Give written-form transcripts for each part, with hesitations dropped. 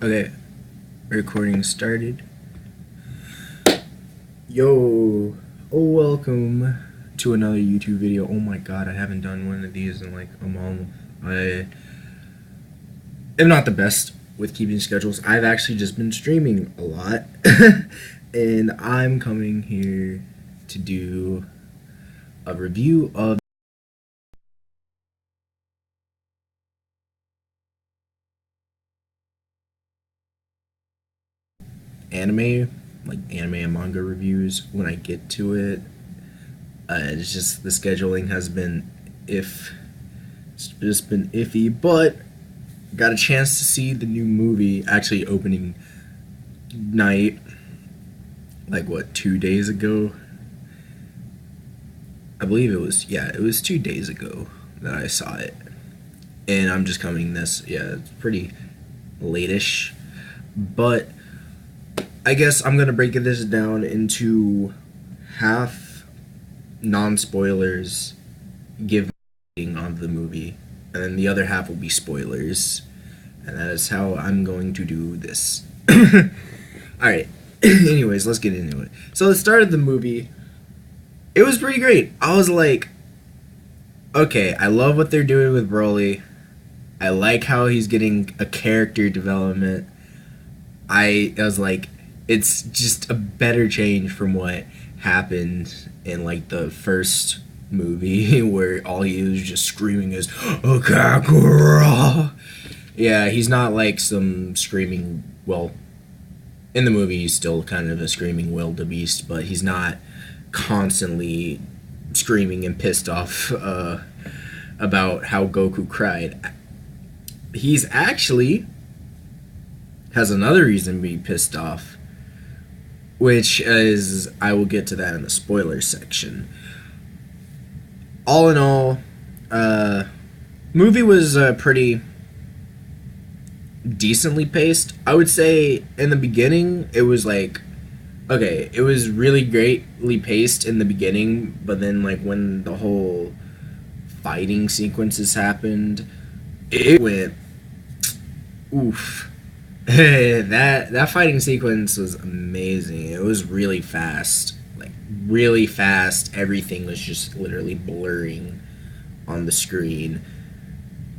Okay, recording started. Yo, welcome to another YouTube video. Oh my god, I haven't done one of these in like a month. I am not the best with keeping schedules. I've actually just been streaming a lot. And I'm coming here to do a review of anime, like anime and manga reviews when I get to it. It's just the scheduling has been it's just been iffy, but got a chance to see the new movie actually opening night, like what, 2 days ago. I believe it was 2 days ago that I saw it, and I'm just coming this, yeah, it's pretty late-ish, but I guess I'm gonna break this down into half non-spoilers, give on the movie, and then the other half will be spoilers, and that is how I'm going to do this. Alright, anyways, let's get into it. So the start of the movie, it was pretty great. I was like, okay, I love what they're doing with Broly. I like how he's getting a character development. I was like, it's just a better change from what happened in like the first movie where all he was just screaming is Kakura. Yeah, he's not like some screaming, well, in the movie he's still kind of a screaming wildebeest, but he's not constantly screaming and pissed off about how Goku cried. He's actually has another reason to be pissed off, which is, I will get to that in the spoiler section. All in all, movie was pretty decently paced. I would say in the beginning it was like, okay, it was really greatly paced in the beginning, but then like when the whole fighting sequences happened, it went oof. That fighting sequence was amazing. It was really fast. Like really fast. Everything was just literally blurring on the screen.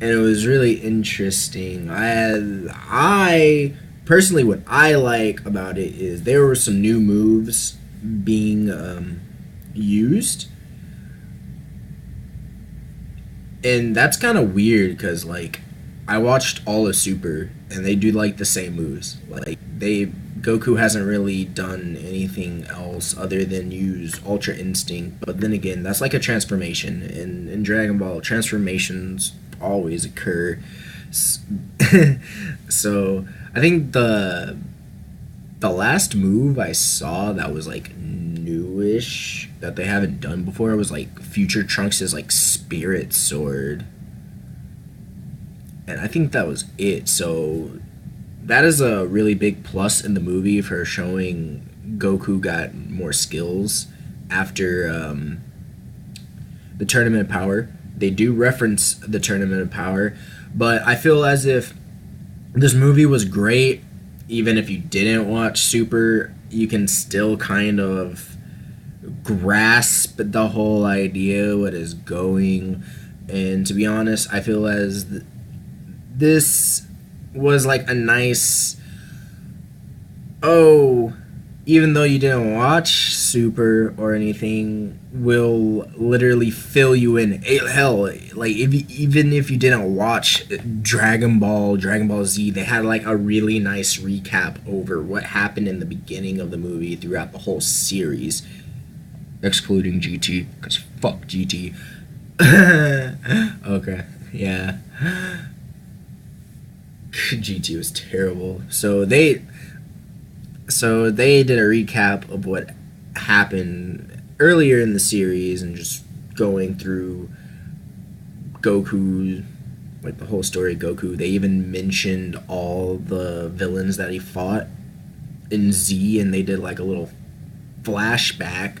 And it was really interesting. I personally, what I like about it is there were some new moves being used, and that's kind of weird because like I watched all of Super and they do like the same moves. Like they Goku hasn't really done anything else other than use Ultra Instinct. But then again, that's like a transformation, and in Dragon Ball, transformations always occur. So I think the last move I saw that was like newish that they haven't done before was like Future Trunks' like Spirit Sword, and I think that was it. So that is a really big plus in the movie for showing Goku got more skills after the Tournament of Power. They do reference the Tournament of Power, but I feel as if this movie was great. Even if you didn't watch Super, you can still kind of grasp the whole idea, what is going. And to be honest, I feel as this was like a nice, oh, even though you didn't watch Super or anything, will literally fill you in. Hell, like even if you didn't watch Dragon Ball Z, they had like a really nice recap over what happened in the beginning of the movie throughout the whole series, excluding GT, because fuck GT. Okay, yeah. GT was terrible. So they did a recap of what happened earlier in the series and just going through Goku, like the whole story of Goku. They even mentioned all the villains that he fought in Z, and they did like a little flashback,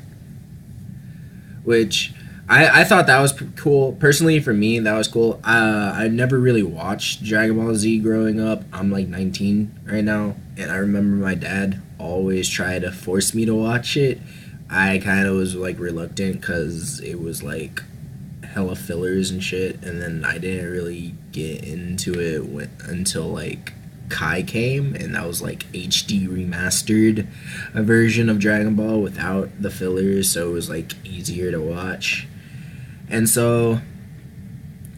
which I thought that was cool. Personally, for me, that was cool. I never really watched Dragon Ball Z growing up. I'm like 19 right now, and I remember my dad always tried to force me to watch it. I kind of was like reluctant because it was like hella fillers and shit, and then I didn't really get into it until like Kai came, and that was like HD remastered a version of Dragon Ball without the fillers, so it was like easier to watch. And so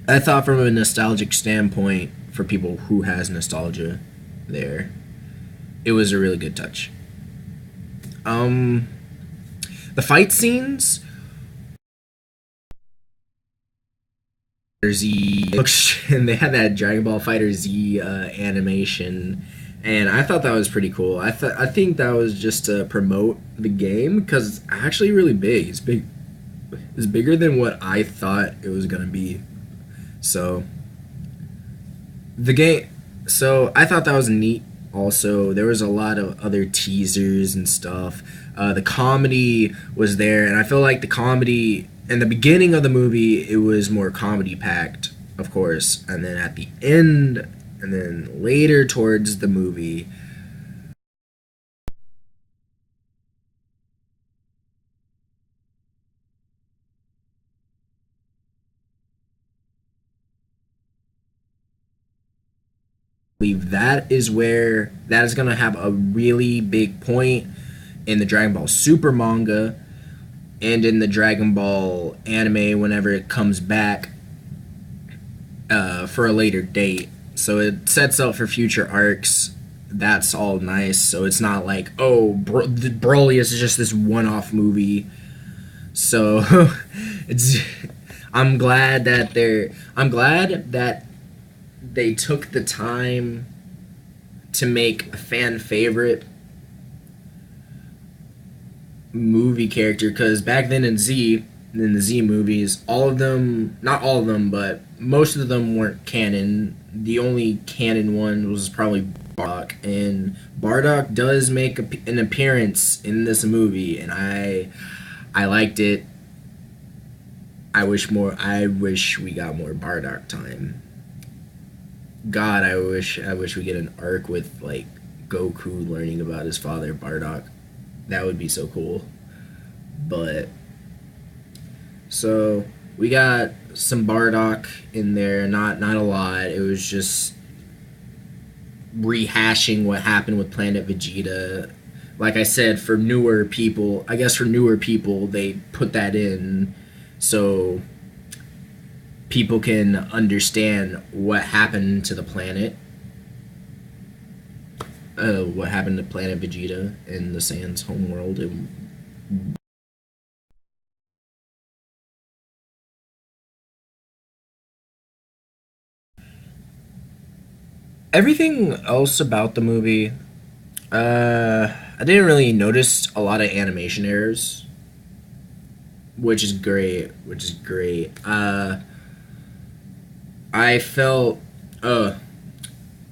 I thought from a nostalgic standpoint, for people who has nostalgia there, it was a really good touch. Um, the fight scenes, Z, and they had that Dragon Ball Fighter Z animation, and I thought that was pretty cool. I think that was just to promote the game because it's actually really big. It's big. It's bigger than what I thought it was gonna be. So the game. So I thought that was neat. Also, there was a lot of other teasers and stuff. The comedy was there, and I feel like the comedy in the beginning of the movie it was more comedy packed, of course, and then at the end, and then later towards the movie, believe that is where that is gonna have a really big point in the Dragon Ball Super manga and in the Dragon Ball anime whenever it comes back for a later date. So it sets up for future arcs. That's all nice. So it's not like, oh, Broly is just this one-off movie. So it's. I'm glad that they took the time to make a fan favorite movie character because back then in the Z movies, all of them, not all of them, but most of them weren't canon. The only canon one was probably Bardock, and Bardock does make an appearance in this movie, and I liked it. I wish we got more Bardock time. God, I wish we get an arc with like Goku learning about his father Bardock. That would be so cool. But so we got some Bardock in there, not a lot. It was just rehashing what happened with Planet Vegeta. Like I said, for newer people, I guess for newer people, they put that in so people can understand what happened to the planet, what happened to Planet Vegeta in the Saiyans' homeworld. Everything else about the movie, I didn't really notice a lot of animation errors, which is great. Which is great. I felt, uh,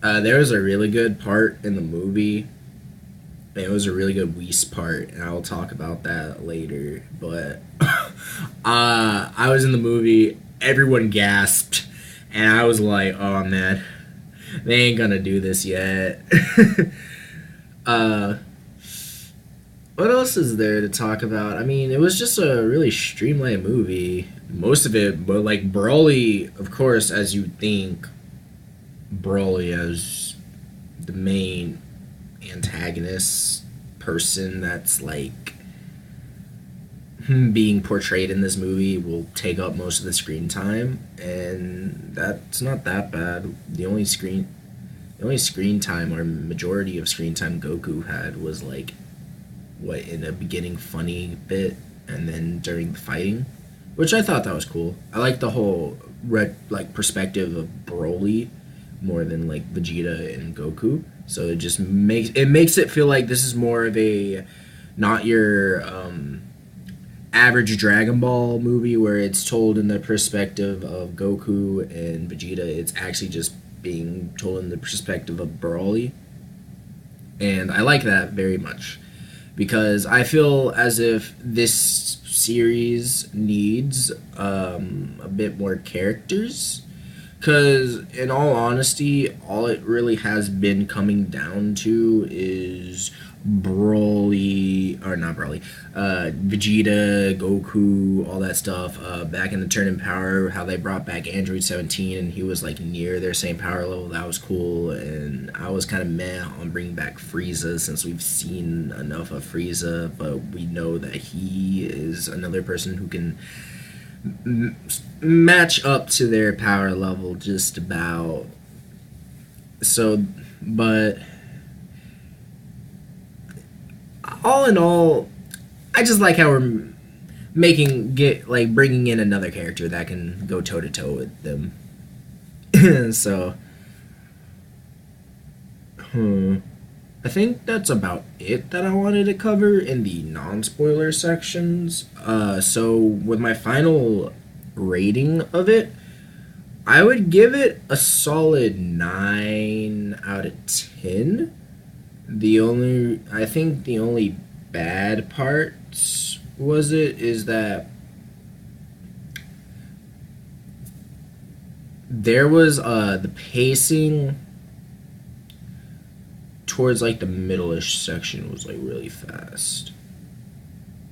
there was a really good part in the movie. It was a really good Whis part, and I'll talk about that later. But I was in the movie, everyone gasped, and I was like, "Oh man, they ain't gonna do this yet." uh, what else is there to talk about? I mean, it was just a really streamlined movie. Most of it, but like Broly, of course, as you think, Broly as the main antagonist person that's like being portrayed in this movie will take up most of the screen time, and that's not that bad. The only screen time or majority of screen time Goku had was like what in a beginning funny bit, and then during the fighting, which I thought that was cool. I like the whole like perspective of Broly more than like Vegeta and Goku. So it makes it feel like this is more of a not your average Dragon Ball movie where it's told in the perspective of Goku and Vegeta. It's actually just being told in the perspective of Broly, and I like that very much. because I feel as if this series needs a bit more characters. Because, in all honesty, all it really has been coming down to is Broly, or not Broly, Vegeta, Goku, all that stuff. Back in the Turn in Power, how they brought back Android 17 and he was like near their same power level. That was cool. And I was kind of meh on bringing back Frieza since we've seen enough of Frieza, but we know that he is another person who can match up to their power level just about. So, but all in all, I just like how we're bringing in another character that can go toe to toe with them. So, I think that's about it that I wanted to cover in the non-spoiler sections. So with my final rating of it, I would give it a solid 9 out of 10. I think the only bad parts is that there was the pacing towards like the middle-ish section was like really fast.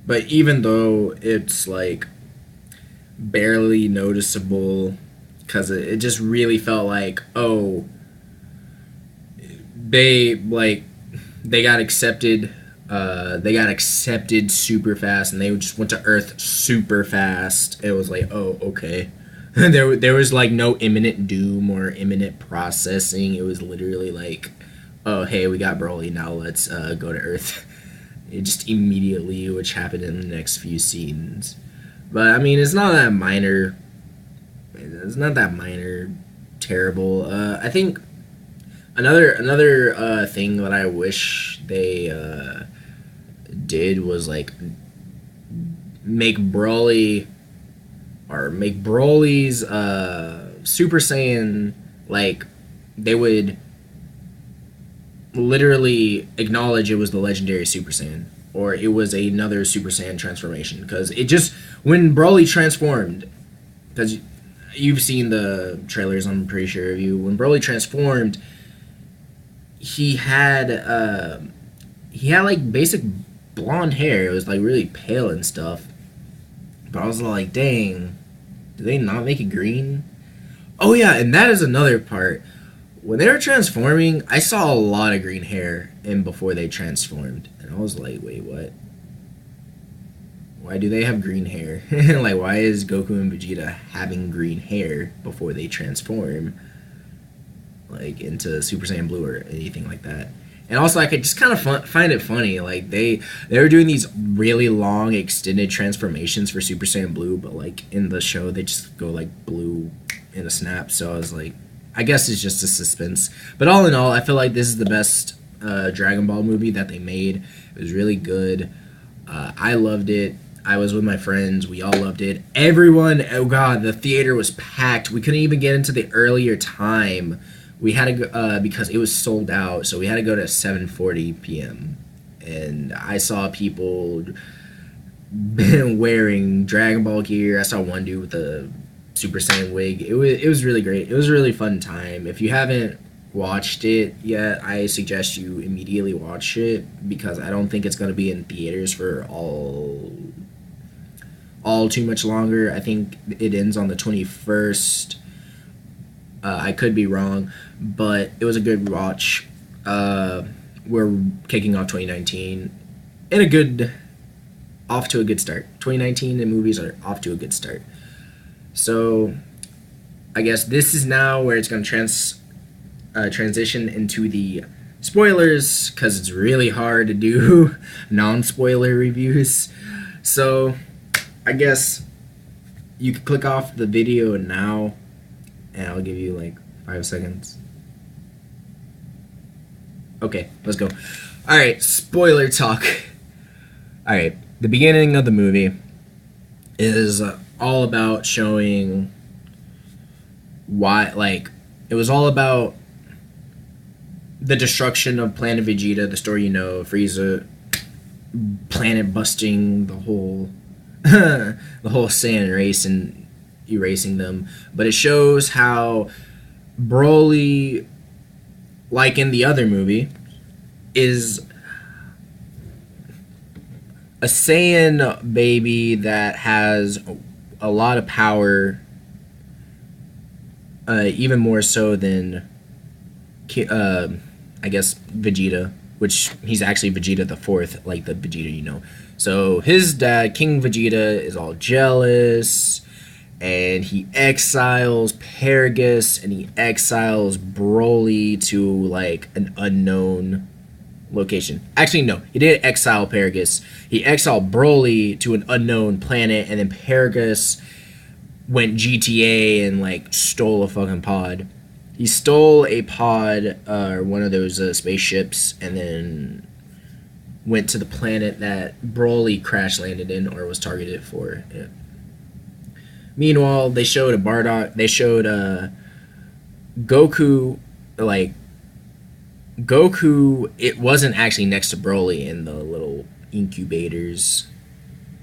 But even though it's like barely noticeable, because it just really felt like, oh, they got accepted super fast, and they just went to Earth super fast. It was like, oh, okay. There was like no imminent doom or imminent processing. It was literally like, oh, hey, we got Broly, now let's go to Earth. It just immediately, which happened in the next few scenes. But I mean, it's not that minor. It's not that minor, terrible. I think another thing that I wish they did was like make Broly's Super Saiyan, like they would literally acknowledge it was the legendary Super Saiyan, or it was another Super Saiyan transformation, because it just, when Broly transformed, because you've seen the trailers, I'm pretty sure of you, when Broly transformed, he had like basic blonde hair. It was like really pale and stuff, but I was like, dang, did they not make it green? Oh yeah, and that is another part. When they were transforming, I saw a lot of green hair in before they transformed. And I was like, wait, what? Why do they have green hair? Like, why is Goku and Vegeta having green hair before they transform? Like, into Super Saiyan Blue or anything like that. And also, I could just kind of find it funny. Like, they were doing these really long, extended transformations for Super Saiyan Blue. But, like, in the show, they just go, like, blue in a snap. So I was like, I guess it's just a suspense. But all in all, I feel like this is the best Dragon Ball movie that they made. It was really good. I loved it. I was with my friends. We all loved it. Everyone, oh god, the theater was packed. We couldn't even get into the earlier time. We had to go, because it was sold out, so we had to go to 7:40 p.m. And I saw people wearing Dragon Ball gear. I saw one dude with a Super Saiyan wig. It was really great. It was a really fun time. If you haven't watched it yet, I suggest you immediately watch it, because I don't think it's going to be in theaters for all too much longer. I think it ends on the 21st. I could be wrong, but it was a good watch. We're kicking off 2019 off to a good start. 2019 and movies are off to a good start. So, I guess this is now where it's going to transition into the spoilers, because it's really hard to do non-spoiler reviews. So, I guess you can click off the video now, and I'll give you like 5 seconds. Okay, let's go. Alright, spoiler talk. Alright, the beginning of the movie is all about showing why, like, it was all about the destruction of Planet Vegeta, the story, you know, Frieza planet busting the whole Saiyan race and erasing them. But it shows how Broly, like in the other movie, is a Saiyan baby that has a lot of power, even more so than, I guess, Vegeta, which he's actually Vegeta the Fourth, like the Vegeta you know. So his dad, King Vegeta, is all jealous, and he exiles Paragus, and he exiles Broly to like an unknown location. Actually, no, he didn't exile Paragus. He exiled Broly to an unknown planet, and then Paragus went GTA and like stole a fucking pod. He stole a pod, or one of those spaceships, and then went to the planet that Broly crash landed in or was targeted for. Yeah. Meanwhile, they showed a Bardock. They showed Goku, like Goku. It wasn't actually next to Broly in the little incubators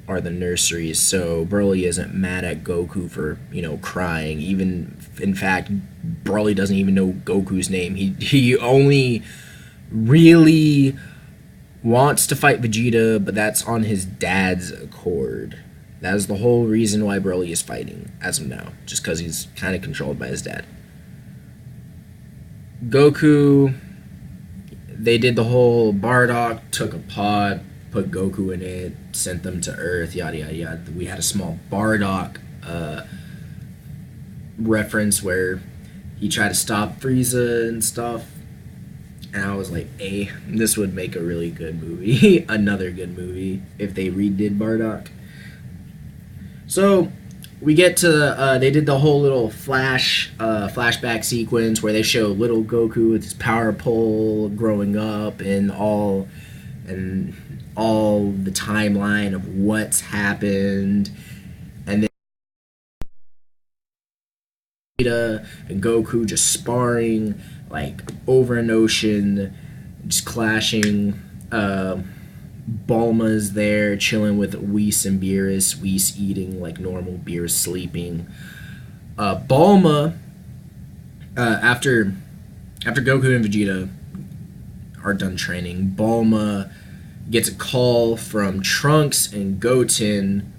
or the nurseries, so Broly isn't mad at Goku for crying. Even in fact, Broly doesn't even know Goku's name. He only really wants to fight Vegeta, but that's on his dad's accord. That is the whole reason why Broly is fighting as of now, just because he's kind of controlled by his dad. Goku, they did the whole Bardock, took a pod, put Goku in it, sent them to Earth, yada yada yada. We had a small Bardock reference where he tried to stop Frieza and stuff. And I was like, hey, this would make a really good movie. Another good movie if they redid Bardock. So we get to they did the whole little flashback sequence where they show little Goku with his power pole growing up and all the timeline of what's happened, and then Vegeta and Goku just sparring like over an ocean, just clashing. Bulma's there chilling with Whis and Beerus. Whis eating like normal, Beerus sleeping. Bulma, after Goku and Vegeta are done training, Bulma gets a call from Trunks and Goten,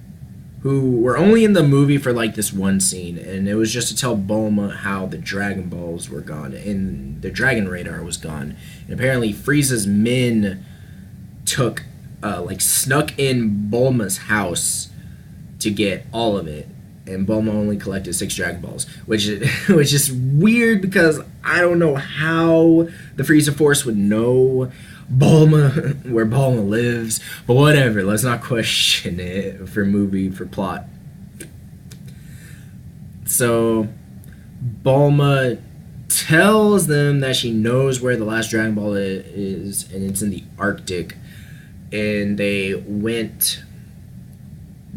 who were only in the movie for like this one scene, and it was just to tell Bulma how the Dragon Balls were gone and the Dragon Radar was gone. And apparently Frieza's men snuck in Bulma's house to get all of it, and Bulma only collected 6 Dragon Balls, which is weird because I don't know how the Frieza Force would know Bulma where Bulma lives, but whatever. Let's not question it for plot. So Bulma tells them that she knows where the last Dragon Ball is, and it's in the Arctic. And they went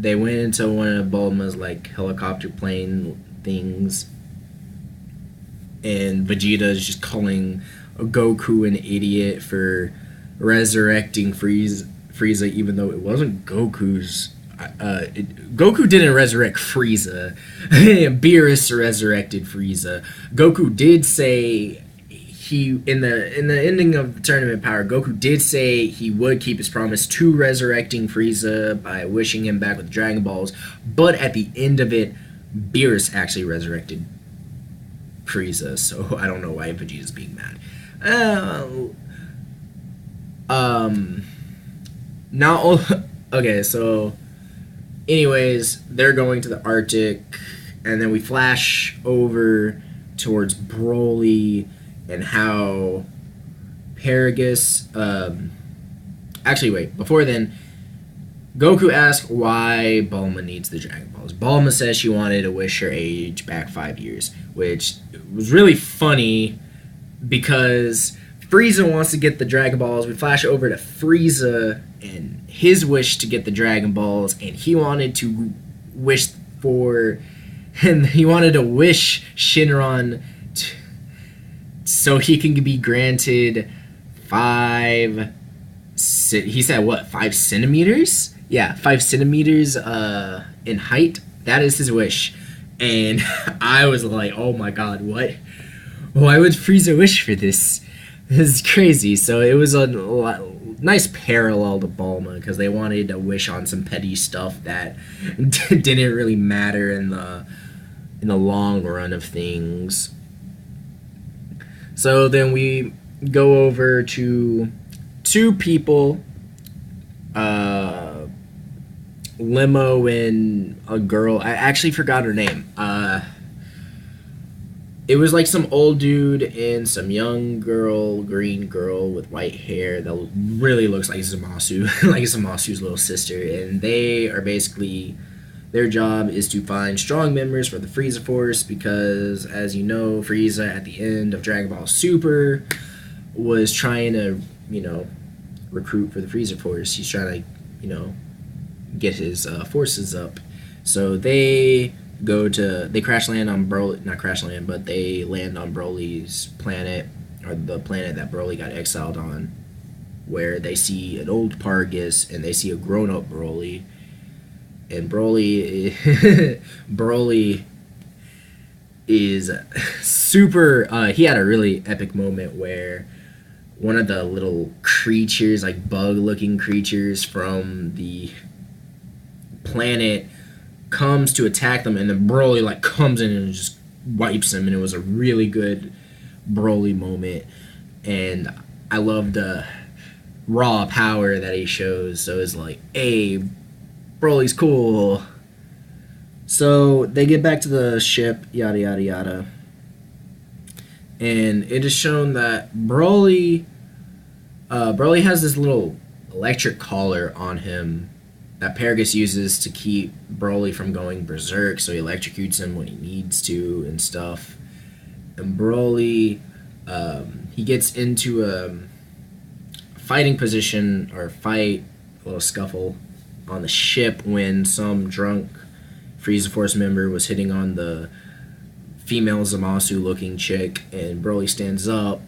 into one of Bulma's like helicopter plane things, and Vegeta is just calling Goku an idiot for resurrecting Frieza, even though it wasn't Goku's. Goku didn't resurrect Frieza. Beerus resurrected Frieza. Goku did say he in the ending of the Tournament Power, Goku did say he would keep his promise to resurrecting Frieza by wishing him back with Dragon Balls, but at the end of it, Beerus actually resurrected Frieza, so I don't know why Vegeta's being mad. Okay, so anyways, they're going to the Arctic, and then we flash over towards Broly and how Paragus, actually wait, before then, Goku asks why Bulma needs the Dragon Balls. Bulma says she wanted to wish her age back 5 years, which was really funny because Frieza wants to get the Dragon Balls. We flash over to Frieza and his wish to get the Dragon Balls, and he wanted to wish Shenron so he can be granted 5 he said what, 5 centimeters? Yeah, 5 centimeters in height. That is his wish. And I was like, oh my god, what? Why would Frieza wish for this? This is crazy. So it was a nice parallel to Bulma because they wanted to wish on some petty stuff that didn't really matter in the long run of things. So then we go over to two people, Limo and a girl. I actually forgot her name. It was like some old dude and some young girl, green girl with white hair that really looks like Zamasu, like Zamasu's little sister. And they are basically, their job is to find strong members for the Frieza Force because, as you know, Frieza at the end of Dragon Ball Super was trying to, recruit for the Frieza Force. He's trying to, get his forces up. So they crash land on Broly, not crash land, but they land on Broly's planet, or the planet that Broly got exiled on, where they see an old Paragus and they see a grown-up Broly. And Broly is super, he had a really epic moment where one of the little creatures, like bug-looking creatures from the planet, comes to attack them, and then Broly comes in and just wipes him, and it was a really good Broly moment. And I love the raw power that he shows. So it's like, hey, Broly's cool. So they get back to the ship, yada yada yada, and it is shown that Broly has this little electric collar on him that Paragus uses to keep Broly from going berserk, so he electrocutes him when he needs to and stuff. And Broly, he gets into a fighting position, or a little scuffle on the ship when some drunk Frieza Force member was hitting on the female Zamasu looking chick, and Broly stands up,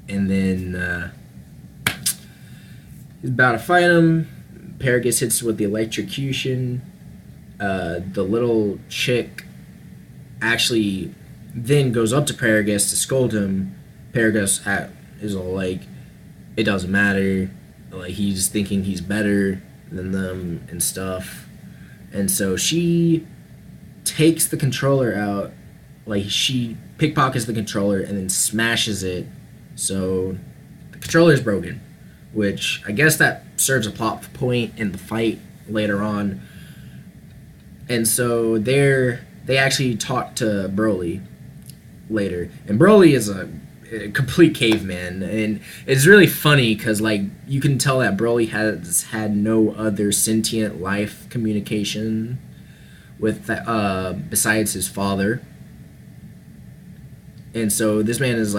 and then he's about to fight him. Paragus hits with the electrocution. The little chick actually then goes up to Paragus to scold him. Paragus is all like, it doesn't matter. Like, he's thinking he's better than them and stuff. And so she takes the controller out. Like, she pickpockets the controller and then smashes it. So the controller is broken, which I guess that serves a plot point in the fight later on. And so they actually talk to Broly later, and Broly is a complete caveman, and it's really funny because you can tell that Broly has had no other sentient life communication with besides his father. And so this man is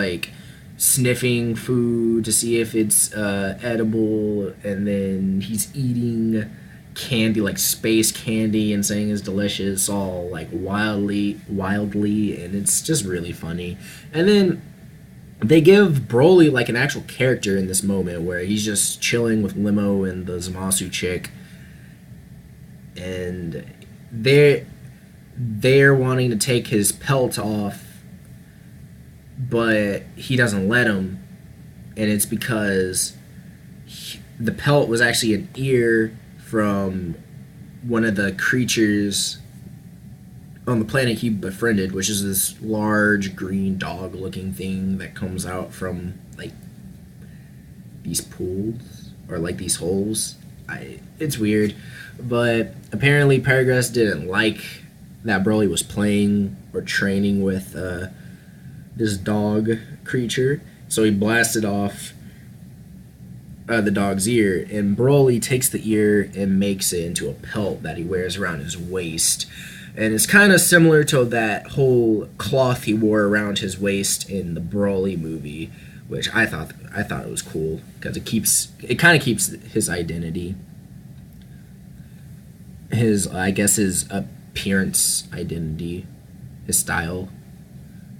sniffing food to see if it's edible, and then he's eating candy, like space candy, and saying it's delicious, all wildly, and it's just really funny. And then they give Broly an actual character in this moment where he's just chilling with Limo and the Zamasu chick, and they're wanting to take his pelt off, but he doesn't let him, and it's because the pelt was actually an ear from one of the creatures on the planet he befriended, which is this large green dog looking thing that comes out from these pools, or these holes. It's weird, but apparently Paragus didn't like that Broly was playing or training with this dog creature, so he blasted off the dog's ear, and Broly takes the ear and makes it into a pelt that he wears around his waist. And it's kind of similar to that whole cloth he wore around his waist in the Broly movie, which I thought it was cool because it kind of keeps his identity, his appearance identity, his style.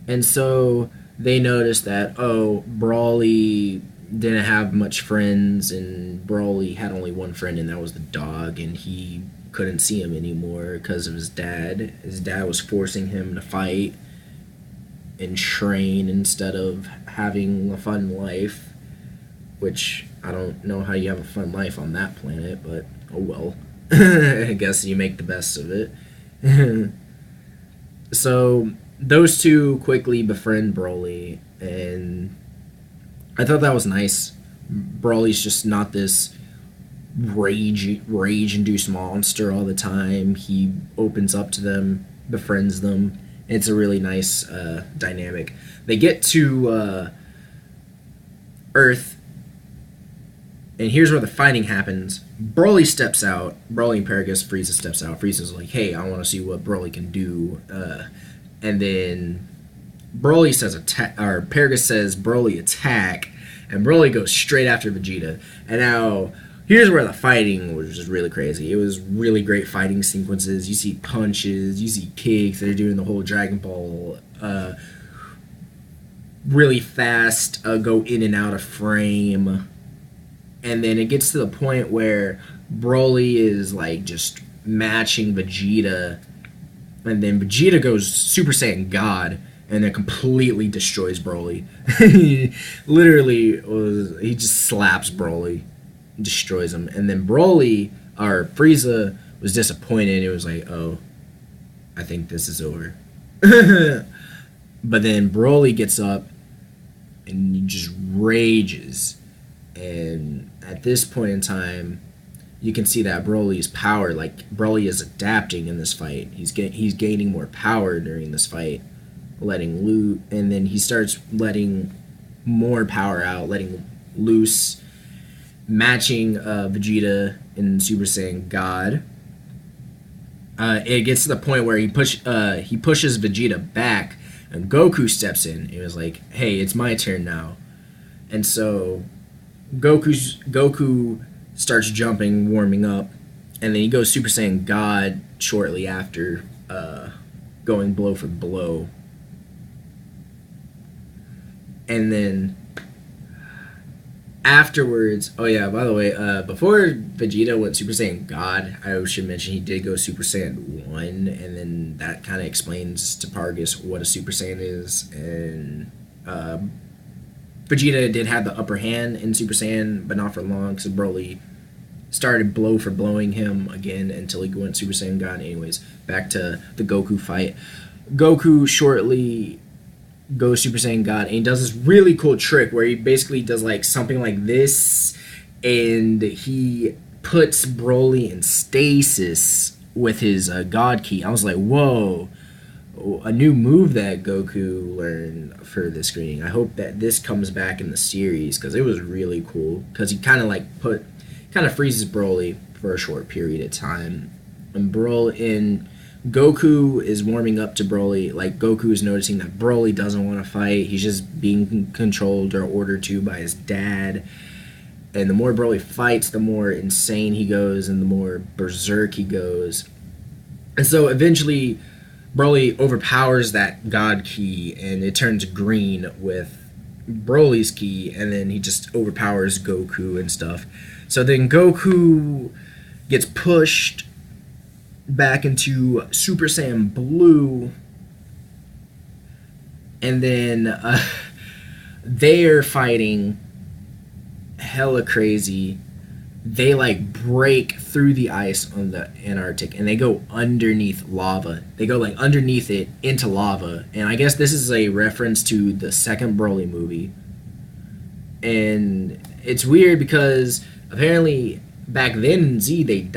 And so they notice that, Broly didn't have much friends, and Broly had only one friend, and that was the dog, and he couldn't see him anymore because of his dad. His dad was forcing him to fight and train instead of having a fun life, which I don't know how you have a fun life on that planet, but oh well. I guess you make the best of it. So those two quickly befriend Broly, and I thought that was nice. Broly's just not this rage induced monster all the time. He opens up to them, befriends them. It's a really nice dynamic. They get to Earth, and here's where the fighting happens. Broly steps out. Broly and Paragus, Frieza steps out. Frieza's like, "Hey, I want to see what Broly can do." And then Broly says attack, or Paragus says Broly attack, and Broly goes straight after Vegeta. And now here's where the fighting was just really crazy. It was really great fighting sequences. You see punches, you see kicks. They're doing the whole Dragon Ball really fast, go in and out of frame. And then it gets to the point where Broly is like just matching Vegeta, and then Vegeta goes Super Saiyan God, and then completely destroys Broly. He literally he just slaps Broly, destroys him, and then Broly or Frieza was disappointed. It was like, oh, I think this is over. But then Broly gets up and he just rages, and at this point in time, you can see that Broly's power, like Broly is adapting in this fight. He's gaining more power during this fight, letting loose, and then he starts letting more power out, letting loose, matching Vegeta in Super Saiyan God. It gets to the point where he pushes Vegeta back, and Goku steps in. He was like, "Hey, it's my turn now," and so Goku starts jumping, warming up, and then he goes Super Saiyan God shortly after, going blow for blow. And then afterwards, oh yeah, by the way, before Vegeta went Super Saiyan God, I should mention he did go Super Saiyan 1, and then that kind of explains to Paragus what a Super Saiyan is, and Vegeta did have the upper hand in Super Saiyan, but not for long, because Broly started blow for blowing him again until he went Super Saiyan God. Anyways, back to the Goku fight. Goku shortly goes Super Saiyan God, and he does this really cool trick where he basically does like something like this, and he puts Broly in stasis with his God Ki. I was like, whoa, a new move that Goku learned for this screening. I hope that this comes back in the series, because it was really cool, because he kind of freezes Broly for a short period of time, and Goku is warming up to Broly. Like, Goku is noticing that Broly doesn't want to fight. He's just being controlled or ordered to by his dad. And the more Broly fights, the more insane he goes, and the more berserk he goes. And so eventually Broly overpowers that God Ki, and it turns green with Broly's Ki, and then he just overpowers Goku and stuff. So then Goku gets pushed back into Super Saiyan Blue, and then they're fighting hella crazy. They like break through the ice on the Antarctic, and they go underneath lava. They go like underneath it into lava, and I guess this is a reference to the second Broly movie. And it's weird because apparently back then in Z they could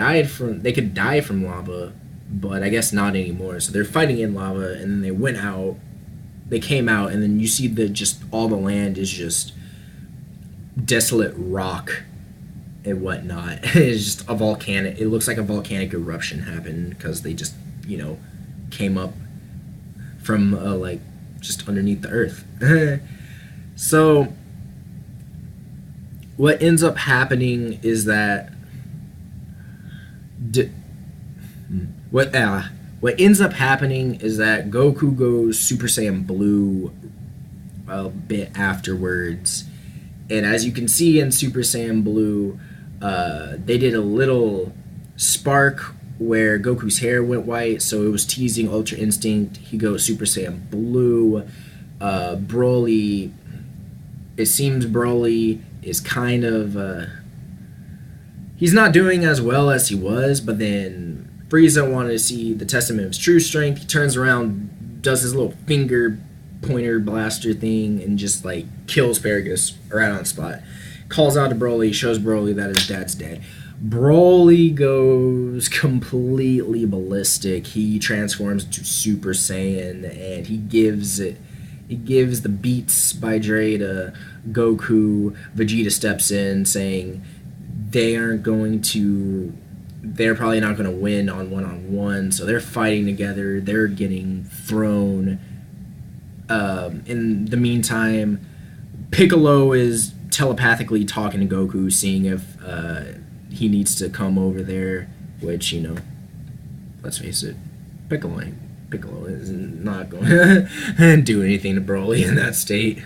die from lava, but I guess not anymore. So they're fighting in lava, and then they came out, and then you see just all the land is just desolate rock and whatnot. It's just it looks like a volcanic eruption happened, because they just, came up from like just underneath the earth. So what ends up happening is that what ends up happening is that Goku goes Super Saiyan Blue a bit afterwards, And as you can see in Super Saiyan Blue, they did a little spark where Goku's hair went white, so it was teasing Ultra Instinct. He goes Super Saiyan Blue. Broly, it seems Broly is kind of he's not doing as well as he was, but then Frieza wanted to see the testament of his true strength. He turns around, does his little finger pointer blaster thing, and just like kills Paragus right on the spot. Calls out to Broly, shows Broly that his dad's dead. Broly goes completely ballistic. He transforms to Super Saiyan, and he gives the beats by Dre to Goku. Vegeta steps in, saying they're probably not going to win on one-on-one, so they're fighting together. They're getting thrown. In the meantime, Piccolo is telepathically talking to Goku, seeing if he needs to come over there, which, let's face it, Piccolo is not going to do anything to Broly in that state.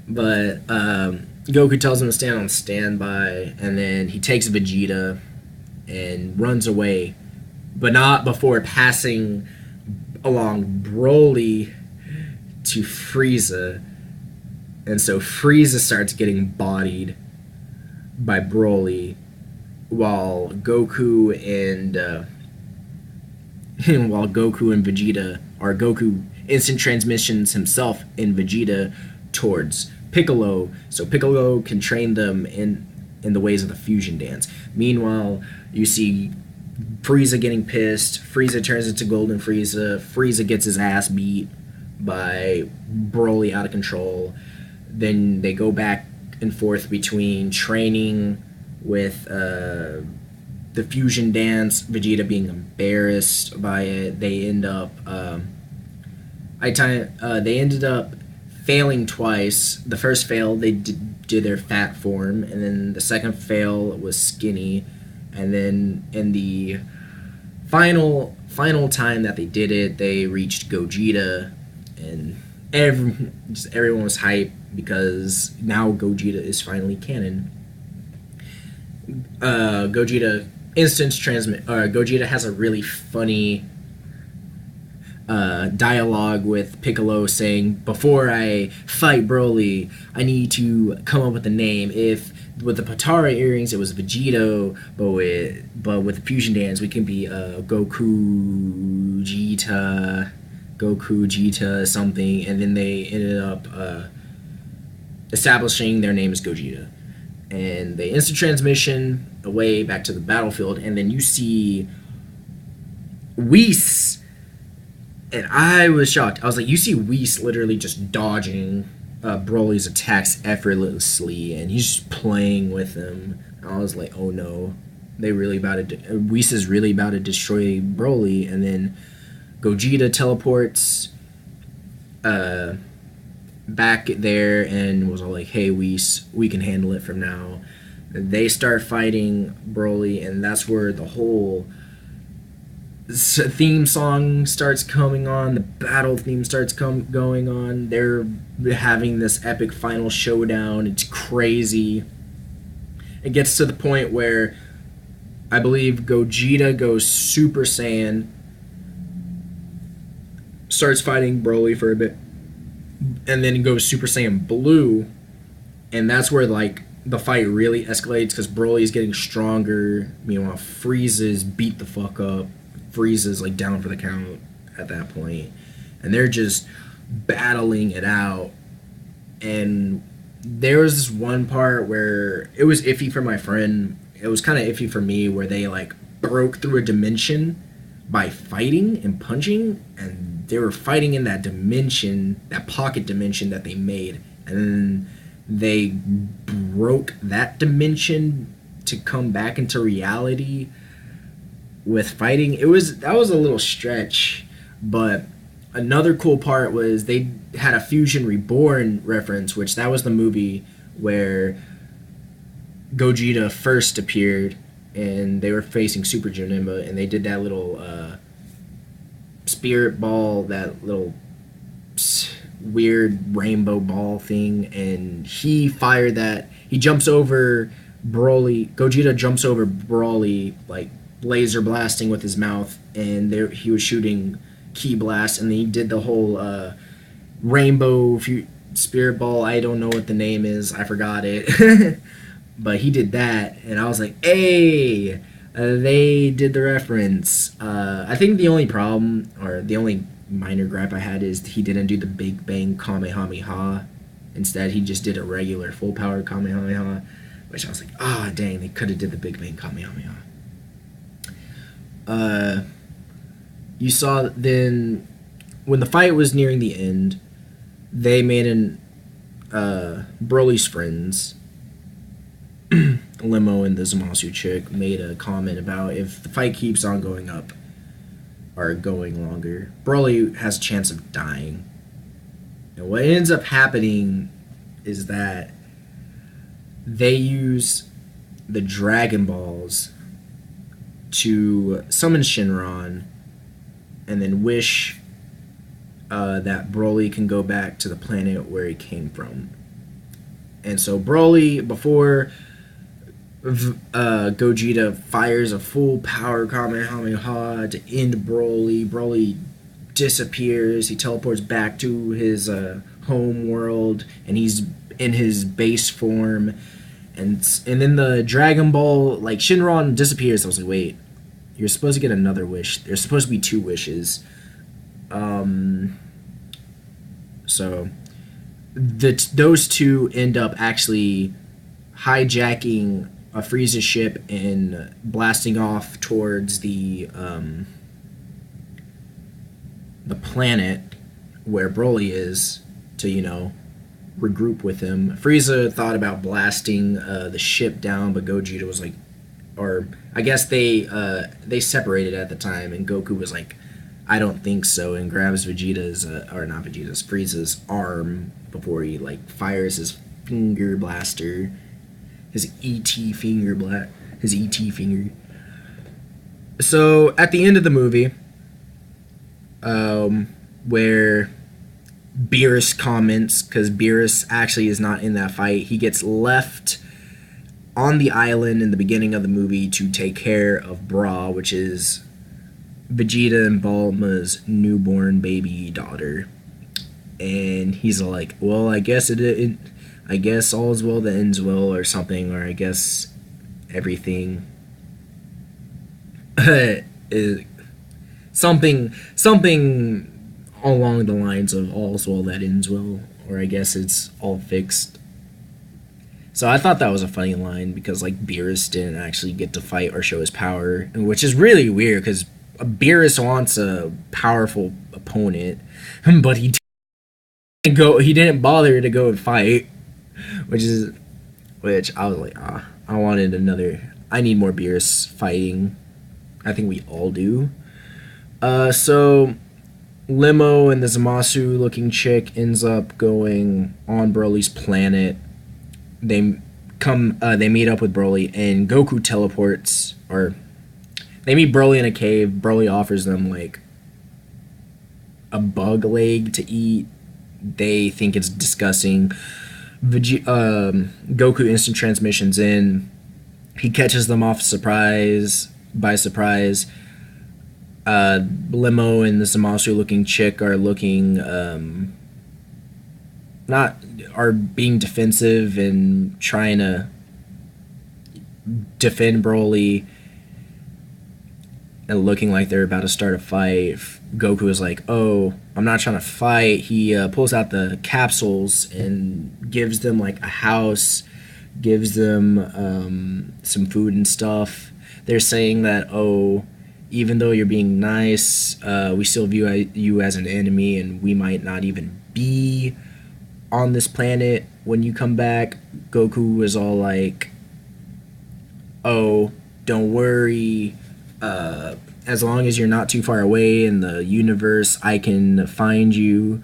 But Goku tells him to stand on standby, and then he takes Vegeta and runs away, but not before passing along Broly to Frieza. And so Frieza starts getting bodied by Broly, while Goku and Vegeta, or Goku instant transmissions himself and Vegeta towards Piccolo, so Piccolo can train them in the ways of the fusion dance. Meanwhile, you see Frieza getting pissed. Frieza turns into Golden Frieza. Frieza gets his ass beat by Broly out of control. Then they go back and forth between training with the fusion dance, Vegeta being embarrassed by it. They end up they ended up failing twice. The first fail, they did their fat form, and then the second fail was skinny. And then in the final time that they did it, they reached Gogeta, and everyone was hyped because now Gogeta is finally canon. Gogeta has a really funny dialogue with Piccolo, saying, "Before I fight Broly, I need to come up with a name. If with the Potara earrings it was Vegito, but with the fusion dance we can be Goku Jita something." And then they ended up establishing their name as Gogeta, and they instant transmission away back to the battlefield. And then you see Whis, and I was shocked. I was like, you see Whis literally just dodging Broly's attacks effortlessly, and he's just playing with them. I was like, oh no, Whis is really about to destroy Broly. And then Gogeta teleports back there and was all like, hey Whis, we can handle it from now. They start fighting Broly, and that's where the whole theme song starts coming on. The battle theme starts going on. They're having this epic final showdown. It's crazy. It gets to the point where I believe Gogeta goes Super Saiyan, starts fighting Broly for a bit, and then goes Super Saiyan Blue, and that's where like the fight really escalates because Broly is getting stronger. Meanwhile, Frieza's beat the fuck up. Frieza's like down for the count at that point, and they're just battling it out. And there was this one part where it was iffy for my friend. It was kind of iffy for me, where they like broke through a dimension by fighting and punching, and they were fighting in that dimension, that pocket dimension that they made, and then they broke that dimension to come back into reality with fighting. That was a little stretch. But another cool part was they had a Fusion Reborn reference, which that was the movie where Gogeta first appeared, and they were facing Super Janemba, and they did that little spirit ball, that little weird rainbow ball thing, and he fired that. He jumps over Broly. Gogeta jumps over Broly, like laser blasting with his mouth, and there he was shooting ki blast, and then he did the whole rainbow spirit ball. I don't know what the name is. I forgot it. But he did that, and I was like, hey, they did the reference. I think the only problem, or the only minor gripe I had, is he didn't do the Big Bang Kamehameha. Instead, he just did a regular full power Kamehameha, which I was like, ah, dang, they could have did the Big Bang Kamehameha. You saw then, when the fight was nearing the end, they made Broly's friends, Limo and the Zamasu chick, made a comment about if the fight keeps on going up or going longer, Broly has a chance of dying. And what ends up happening is that they use the Dragon Balls to summon Shenron and then wish that Broly can go back to the planet where he came from. And so Broly, before Gogeta fires a full power Kamehameha to end Broly disappears. He teleports back to his home world, and he's in his base form. And then the Dragon Ball, like, Shenron disappears. I was like, wait, you're supposed to get another wish. There's supposed to be 2 wishes. So those 2 end up actually hijacking a Frieza ship and blasting off towards the planet where Broly is to, regroup with him. Frieza thought about blasting the ship down, but Gogeta was like, or I guess they separated at the time, and Goku was like, I don't think so, and grabs Frieza's arm before he like fires his finger blaster, his ET finger. So at the end of the movie, where Beerus comments, because Beerus actually is not in that fight, he gets left on the island in the beginning of the movie to take care of Bra, which is Vegeta and Bulma's newborn baby daughter. And he's like, well, I guess I guess all is well that ends well, or something, or I guess everything is something along the lines of all's well that ends well, or I guess it's all fixed. So I thought that was a funny line, because like Beerus didn't actually get to fight or show his power, which is really weird because Beerus wants a powerful opponent, but he didn't bother to go and fight, which I was like, I need more Beerus fighting. I think we all do. So Limo and the Zamasu looking chick ends up going on Broly's planet. They meet up with Broly, and Goku teleports, or they meet Broly in a cave. Broly offers them like a bug leg to eat. They think it's disgusting. Goku instant transmissions in. He catches them off by surprise. Limo and the Zamasu looking chick are being defensive and trying to defend Broly and looking like they're about to start a fight. Goku is like, oh, I'm not trying to fight. He pulls out the capsules and gives them like a house, gives them some food and stuff. They're saying that, oh, even though you're being nice, we still view you as an enemy, and we might not even be on this planet when you come back. Goku was all like, oh, don't worry, as long as you're not too far away in the universe, I can find you.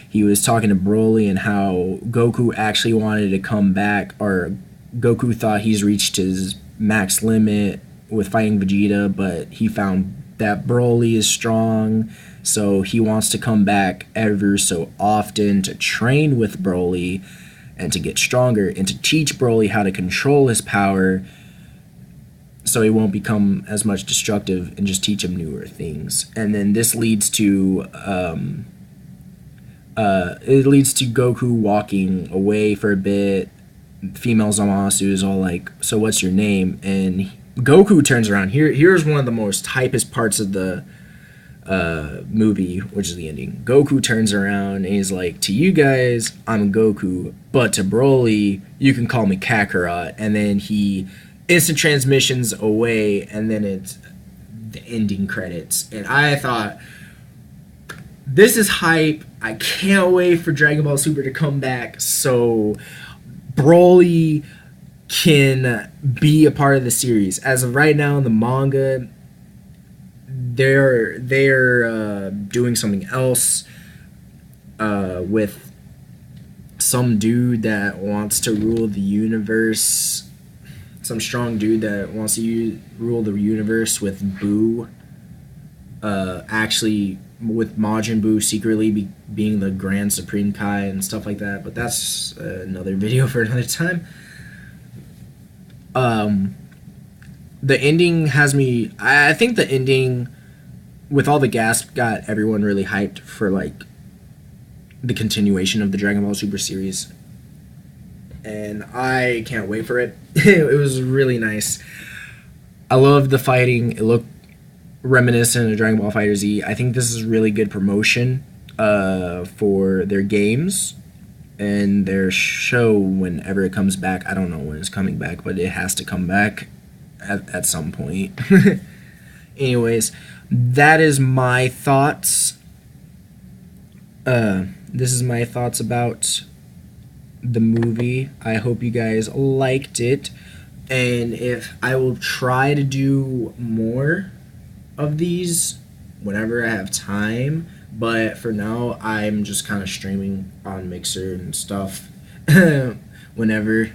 He was talking to Broly and how Goku actually wanted to come back, or Goku thought he's reached his max limit with fighting Vegeta, but he found that Broly is strong, so he wants to come back ever so often to train with Broly and to get stronger and to teach Broly how to control his power so he won't become as much destructive, and just teach him newer things. And then this leads to Goku walking away for a bit. Female Zamasu is all like, "So what's your name?" And Goku turns around. Here's one of the most hypest parts of the movie, which is the ending. Goku turns around and he's like, "To you guys, I'm Goku, but to Broly, you can call me Kakarot." And then he instant transmissions away, and then it's the ending credits. And I thought, this is hype. I can't wait for Dragon Ball Super to come back so Broly can be a part of the series. As of right now in the manga, they're doing something else with some dude that wants to rule the universe. Some strong dude that wants to rule the universe with Buu. Actually, with Majin Buu secretly being the Grand Supreme Kai and stuff like that. But that's another video for another time. The ending has me... I think the ending, with all the gasp, got everyone really hyped for, like, the continuation of the Dragon Ball Super series. And I can't wait for it. It was really nice. I loved the fighting. It looked reminiscent of Dragon Ball FighterZ. I think this is really good promotion for their games and their show whenever it comes back. I don't know when it's coming back, but it has to come back at some point. Anyways, that is my thoughts. This is my thoughts about the movie. I hope you guys liked it, and if I will try to do more of these whenever I have time, but for now I'm just kind of streaming on Mixer and stuff whenever.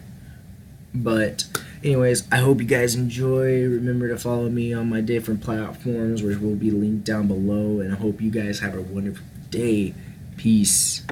But anyways, I hope you guys enjoy. Remember to follow me on my different platforms, which will be linked down below, and I hope you guys have a wonderful day. Peace.